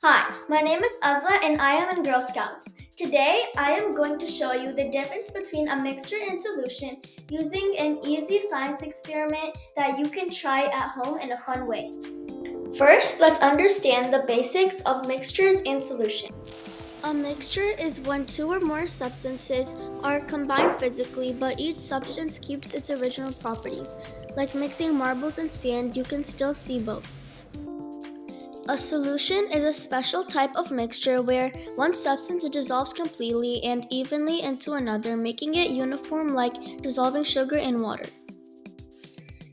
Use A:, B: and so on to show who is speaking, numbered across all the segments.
A: Hi, my name is Azla and I am in Girl Scouts. Today, I am going to show you the difference between a mixture and solution using an easy science experiment that you can try at home in a fun way. First, let's understand the basics of mixtures and solution. A mixture is when two or more substances are combined physically, but each substance keeps its original properties. Like mixing marbles and sand, you can still see both. A solution is a special type of mixture where one substance dissolves completely and evenly into another, making it uniform like dissolving sugar in water.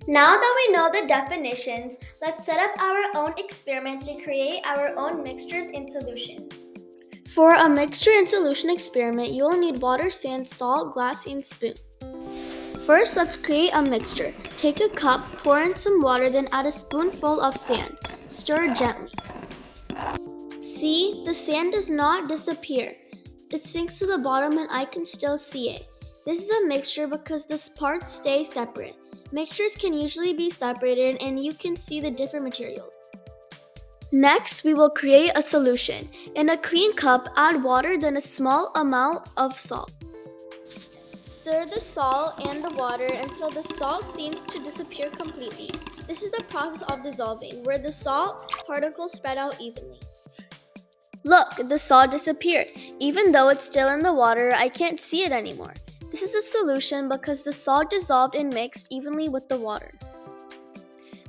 A: Now that we know the definitions, let's set up our own experiment to create our own mixtures and solutions. For a mixture and solution experiment, you will need water, sand, salt, glass, and spoon. First, let's create a mixture. Take a cup, pour in some water, then add a spoonful of sand. Stir gently. See, the sand does not disappear. It sinks to the bottom and I can still see it. This is a mixture because the parts stay separate. Mixtures can usually be separated and you can see the different materials. Next, we will create a solution. In a clean cup, add water then a small amount of salt. Stir the salt and the water until the salt seems to disappear completely. This is the process of dissolving, where the salt particles spread out evenly. Look, the salt disappeared. Even though it's still in the water, I can't see it anymore. This is a solution because the salt dissolved and mixed evenly with the water.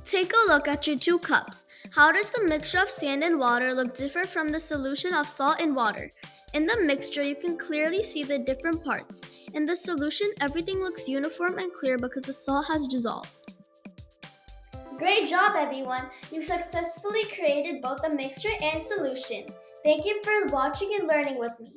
A: Take a look at your two cups. How does the mixture of sand and water look different from the solution of salt and water? In the mixture, you can clearly see the different parts. In the solution, everything looks uniform and clear because the salt has dissolved. Great job, everyone! You successfully created both a mixture and solution. Thank you for watching and learning with me.